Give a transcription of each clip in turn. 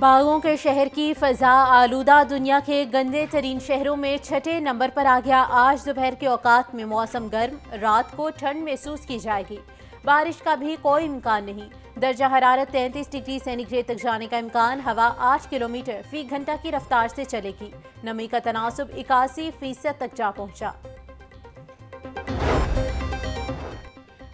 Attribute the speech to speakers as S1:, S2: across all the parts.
S1: बागों के शहर की फजा आलूदा दुनिया के गंदे तरीन शहरों में छठे नंबर पर आ गया। आज दोपहर के औकात में मौसम गर्म, रात को ठंड महसूस की जाएगी। बारिश का भी कोई इम्कान नहीं। दर्जा हरारत 33 डिग्री सेंटीग्रेड तक जाने का इम्कान। हवा 8 किलोमीटर फी घंटा की रफ्तार से चलेगी। नमी का तनासुब 81% तक जा पहुंचा।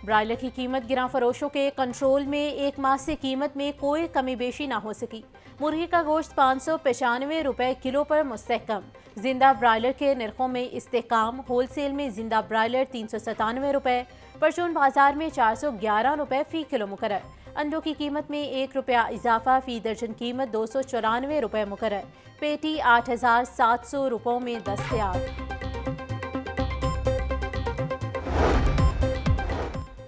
S1: ब्रायलर की कीमत गिरां फरोशों के कंट्रोल में। एक माह से कीमत में कोई कमी बेशी ना हो सकी। मुर्गी का गोश्त 595 रुपए किलो पर मुस्तहकम। जिंदा ब्रायलर के निर्खों में इस्तेहकाम। होलसेल में जिंदा ब्रायलर 397 रुपए, परचून बाजार में 411 रुपए फी किलो मुकर्रर। अंडों की कीमत में 1 रुपया इजाफा। फी दर्जन कीमत 294 रुपए मुकर्रर। पेटी 8700 रुपयों में दस्तयाब।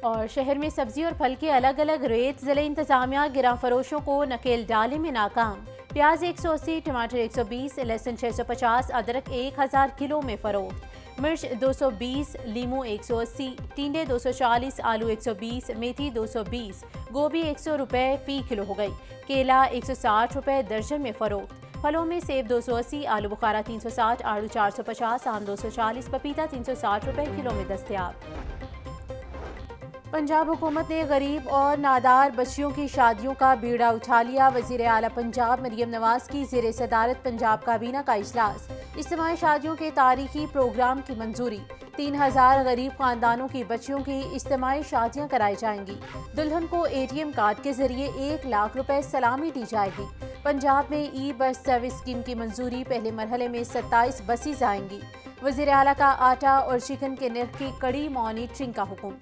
S1: और शहर में सब्जी और फल के अलग अलग रेट। जिले इंतजामिया गिरां फरोशों को नकेल डाले में नाकाम। प्याज 180, टमाटर 120, लहसुन 650, अदरक 1000 किलो में फरोख्त। मिर्च 220, लीमू 180, टिंडे 240, आलू 120, मेथी 220, गोभी 100 रुपए फी किलो हो गई। केला 160 रुपए दर्जन में फरोख्त। फलों में सेब 280, आलू बुखारा 360, आड़ू 450, आम 240, पपीता 360 रुपए किलो में दस्तयाब। पंजाब हुकूमत ने गरीब और नादार बच्चियों की शादियों का बीड़ा उठा लिया। वज़ीर आला पंजाब मरियम नवाज की ज़ेर सदारत पंजाब काबीना का इजलास। इज्तिमाई शादियों के तारीखी प्रोग्राम की मंजूरी। 3000 गरीब खानदानों की बच्चियों की इज्तिमाई शादियां कराई जाएंगी। दुल्हन को ATM कार्ड के जरिए 1 लाख रुपए सलामी दी जाएगी। पंजाब में ई बस सर्विस स्कीम की मंजूरी। पहले मरहले में 27 बसेज आएंगी। वज़ीर आला का आटा और चिकन के निर्ख की कड़ी मॉनिटरिंग का हुक्म।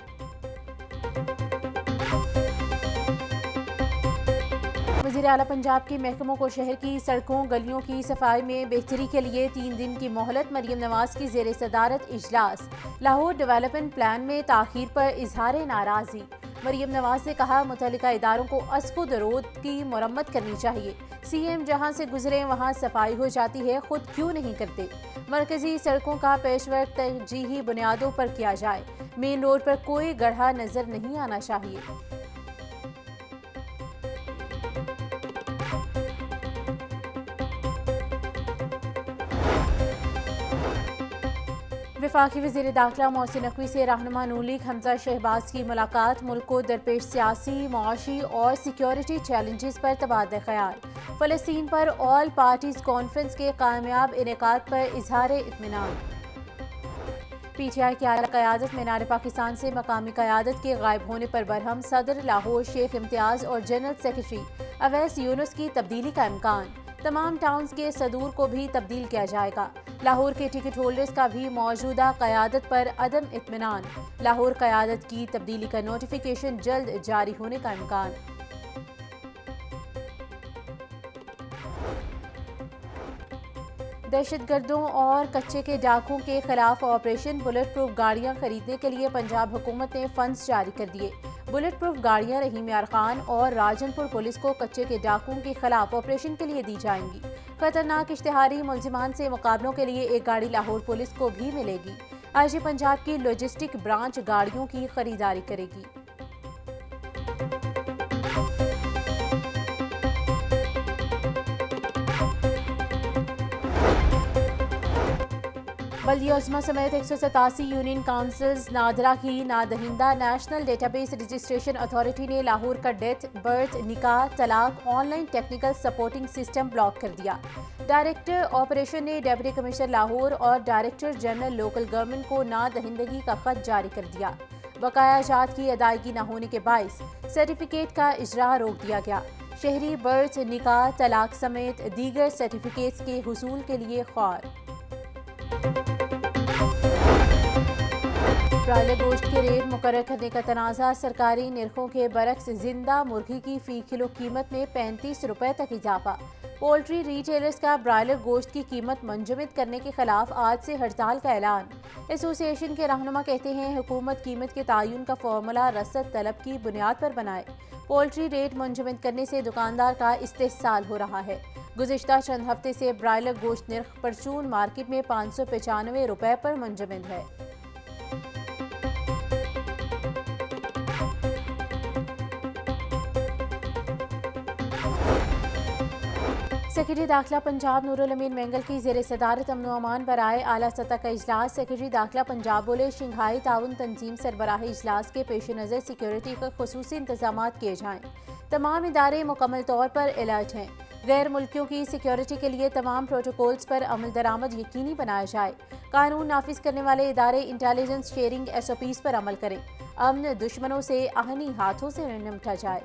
S1: वज़ीर आला पंजाब के महकमों को शहर की सड़कों गलियों की सफाई में बेहतरी के लिए 3 दिन की मोहलत। मरियम नवाज की ज़ेर सदारत इजलास। लाहौर डेवलपमेंट प्लान में ताख़ीर पर इजहार नाराज़गी। मरियम नवाज ने कहा, मुतल्लिका इदारों को अस्कुद रोड की मरम्मत करनी चाहिए। CM जहां से गुजरे वहां सफाई हो जाती है, खुद क्यों नहीं करते। मरकजी सड़कों का पेशवर्क तरजीही बुनियादों पर किया जाए। मेन रोड पर कोई गड्ढा नजर नहीं आना चाहिए। वफाकी वज़ीर दाखिला मोहसिन नकवी से रहनुमा नून लीग हमजा शहबाज की मुलाकात। मुल्क को दरपेश सियासी, मुआशी और सिक्योरिटी चैलेंजेस पर तबादला ख्याल। फ़लस्तीन पर ऑल पार्टीज कॉन्फ्रेंस के कामयाब इनेकाद पर इजहार इत्मीनान। PTI की आला क़यादत मीनार पाकिस्तान से मकामी क़यादत के गायब होने पर बरहम। सदर लाहौर शेख इम्तियाज़ और जनरल सेक्रेटरी अवैस यूनुस की तब्दीली का इम्कान। तमाम टाउन्स के सदूर को भी तब्दील किया जाएगा। लाहौर के टिकट होल्डर्स का भी मौजूदा क़यादत पर अदम इत्मीनान। लाहौर क़यादत की तब्दीली का नोटिफिकेशन जल्द जारी होने का इम्कान। दहशतगर्दों और कच्चे के डाकुओं के खिलाफ ऑपरेशन। बुलेट प्रूफ गाड़ियां खरीदने के लिए पंजाब हुकूमत ने फंड्स जारी कर दिए। बुलेट प्रूफ गाड़ियां रहीम यार खान और राजनपुर पुलिस को कच्चे के डाकुओं के खिलाफ ऑपरेशन के लिए दी जाएंगी। खतरनाक इश्तिहारी मुलजिमान से मुकाबलों के लिए एक गाड़ी लाहौर पुलिस को भी मिलेगी। IG पंजाब की लॉजिस्टिक ब्रांच गाड़ियों की खरीदारी करेगी। बल्दिया समेत 187 यूनियन काउंसिल्स नादरा की नादहिंदा। नेशनल डेटाबेस रजिस्ट्रेशन अथॉरिटी ने लाहौर का डेथ, बर्थ, निकाह, तलाक online technical supporting system block कर दिया। डायरेक्टर ऑपरेशन ने डिप्टी कमिश्नर लाहौर और डायरेक्टर जनरल लोकल गवर्नमेंट को नादहिंदगी का खत जारी कर दिया। बकाया जात की अदायगी न होने के बाइस सर्टिफिकेट का इजरा रोक दिया गया। शहरी बर्थ, निकाह, तलाक समेत दीगर सर्टिफिकेट्स के हुसूल के लिए ख्वार। ब्रायलर गोश्त के रेट मुकर्रर करने का तनाज़ा। सरकारी निर्खों के बरक्स जिंदा मुर्गी की फी किलो कीमत में 35 रुपए तक इजाफा। पोल्ट्री रिटेलर्स का ब्रायलर गोश्त की कीमत मुंजमद करने के खिलाफ आज से हड़ताल का ऐलान। एसोसिएशन के रहनुमा कहते हैं, हुकूमत कीमत के तयन का फॉर्मूला रसद तलब की बुनियाद पर बनाए। पोल्ट्री रेट मुंजमद करने से दुकानदार का इस्तेहसाल हो रहा है। गुज़िश्ता चंद हफ्ते से ब्रायलर गोश्त निर्ख परचून मार्केट में 595 रुपए पर मुंजमद है। सेक्रेटरी दाखिला पंजाब नूरुल अमीन मेंगल की ज़ेर सदारत अमन व अमान पर आए आला सतह का इजलास। सेक्रेटरी दाखिला पंजाब बोले, शंघाई ताउन तंजीम सरबराही इजलास के पेश नज़र सिक्योरिटी का खुसूसी इंतजाम किए जाएँ। तमाम इदारे मुकम्मल तौर पर अलर्ट हैं। गैर मुल्कियों की सिक्योरिटी के लिए तमाम प्रोटोकॉल्स पर अमल दरामद यकीनी बनाया जाए। कानून नाफिज करने वाले इदारे इंटेलिजेंस शेयरिंग SOPs पर अमल करें। अमन दुश्मनों से आहनी हाथों से निपटा जाए।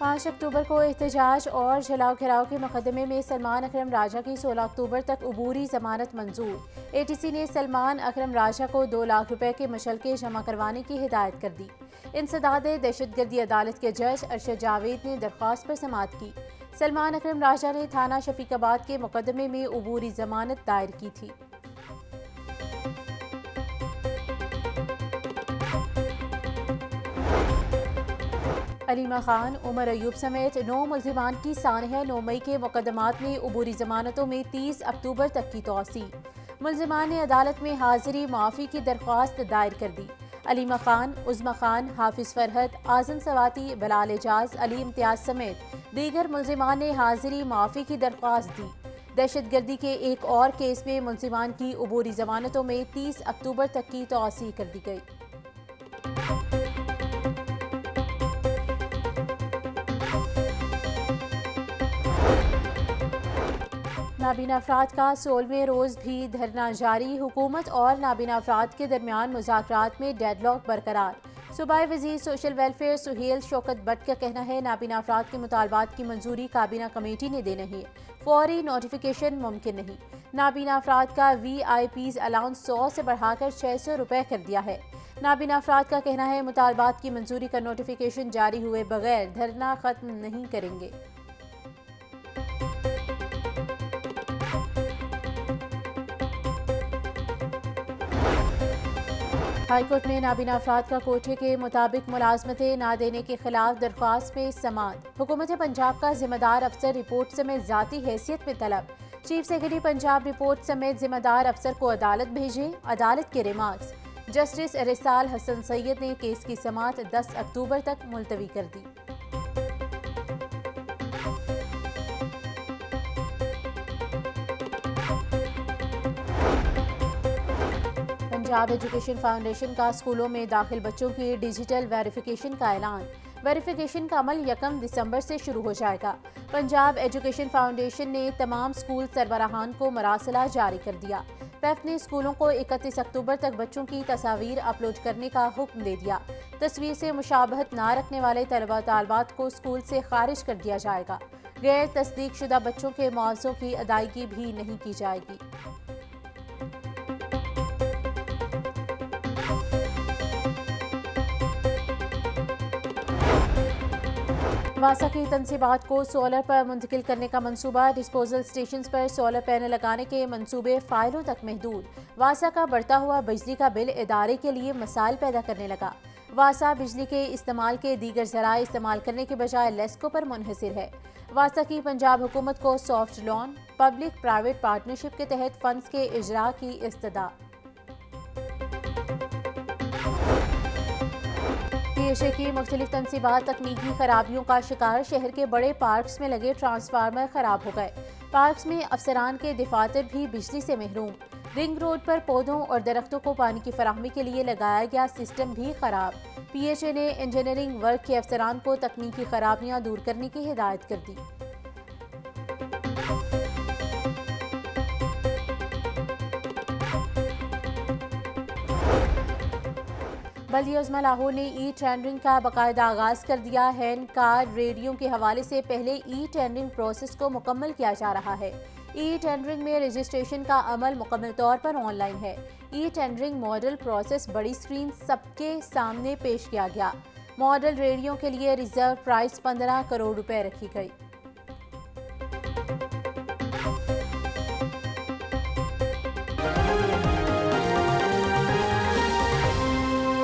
S1: पाँच अक्टूबर को एहतजाज और जलाओ घिराव के मुकदमे में सलमान अकरम राजा की 16 अक्टूबर तक अबूरी जमानत मंजूर। ATC ने सलमान अकरम राजा को 2 लाख रुपए के मशल्के जमा करवाने की हिदायत कर दी। इंसदाद दहशतगर्दी अदालत के जज अरशद जावेद ने दरख्वास्त पर समाअत की। सलमान अकरम राजा ने थाना शफीकाबाद के मुकदमे में अबूरी जमानत दायर की थी। अलीमा खान, उमर अयूब समेत 9 मुल्जिमान की सानह 9 मई के मुकदमात में अबूरी जमानतों में 30 अक्टूबर तक की तौसी। मुल्जिमान ने अदालत में हाजिरी माफ़ी की दरख्वास्त दायर कर दी। अलीमा खान, उज़्मा खान, हाफिज फरहत, आज़म सवाती, बलाल एजाज, अली इम्तियाज समेत दीगर मुल्जिमान ने हाजिरी माफ़ी की दरख्वास्त दी। दहशतगर्दी के एक और केस में मुल्जिमान की अबूरी जमानतों में 30 अक्टूबर तक की तौसी कर दी गई। नाबीना अफराद का 16वें रोज़ भी धरना जारी। हुकूमत और नाबीना अफराद के दरमियान मुज़ाकरात में डेडलॉक बरकरार। सूबाई वज़ीर सोशल वेलफेयर सुहेल शौकत भट्ट का कहना है, नाबीना अफराद के मुतालबात की मंजूरी काबीना कमेटी ने देनी है, फौरी नोटिफिकेशन मुमकिन नहीं। नाबीना अफराद का VIPs अलाउंस 100 से बढ़ाकर 600 रुपये कर दिया है। नाबीना अफराद का कहना है, मुतालबात की मंजूरी का नोटिफिकेशन जारी हुए बगैर धरना खत्म नहीं करेंगे। हाईकोर्ट में नाबीना अफराद का कोटे के मुताबिक मुलाजमतें ना देने के खिलाफ दरख्वास्त पे समाअत। हुकूमत पंजाब का जिम्मेदार अफसर रिपोर्ट समेत ज़ाती हैसियत में तलब। चीफ सेक्रेटरी पंजाब रिपोर्ट समेत जिम्मेदार अफसर को अदालत भेजे। अदालत के रिमार्क्स। जस्टिस रिसाल हसन सैयद ने केस की समाअत 10 अक्टूबर तक मुलतवी कर दी। पंजाब एजुकेशन फाउंडेशन का स्कूलों में दाखिल बच्चों की डिजिटल वेरिफिकेशन का ऐलान। वेरिफिकेशन का अमल 1 दिसंबर से शुरू हो जाएगा। पंजाब एजुकेशन फाउंडेशन ने तमाम स्कूल सरबराहान को मरासला जारी कर दिया। पैफ ने स्कूलों को 31 अक्टूबर तक बच्चों की तस्वीर अपलोड करने का हुक्म दे दिया। तस्वीर से मुशाबहत ना रखने वाले तलबा तालबात को स्कूल से खारिज कर दिया जाएगा। गैर तस्दीक शुदा बच्चों के मुआवजों की अदायगी भी नहीं की जाएगी। वासा की तनसीबात को सोलर पर मुंतकिल करने का मंसूबा। डिस्पोजल स्टेशन पर सोलर पैनल लगाने के मंसूबे फाइलों तक महदूद। वासा का बढ़ता हुआ बिजली का बिल इदारे के लिए मसाइल पैदा करने लगा। वासा बिजली के इस्तेमाल के दीगर ज़राए इस्तेमाल करने के बजाय लेस्को पर मुनहसिर है। वासा की पंजाब हुकूमत को soft loan public private partnership के तहत फंड्स के इजरा की इस्तदा। PHA की मुख्तलिफ तनसीबात तकनीकी खराबियों का शिकार। शहर के बड़े पार्क्स में लगे ट्रांसफार्मर खराब हो गए। पार्क्स में अफसरान के दफातर भी बिजली से महरूम। रिंग रोड पर पौधों और दरख्तों को पानी की फराहमी के लिए लगाया गया सिस्टम भी खराब। PHA ने इंजीनियरिंग वर्क के अफसरान को तकनीकी खराबियां दूर करने की हिदायत कर दी। बल्दिया उज़्मा लाहौर ने टेंडरिंग का बाकायदा आगाज़ कर दिया। हैंड कार रेडियो के हवाले से पहले टेंडरिंग प्रोसेस को मुकम्मल किया जा रहा है। टेंडरिंग में रजिस्ट्रेशन का अमल मुकम्मल तौर पर ऑनलाइन है। टेंडरिंग मॉडल प्रोसेस बड़ी स्क्रीन सबके सामने पेश किया गया। मॉडल रेडियो के लिए रिजर्व प्राइस 15 करोड़ रुपए रखी गई।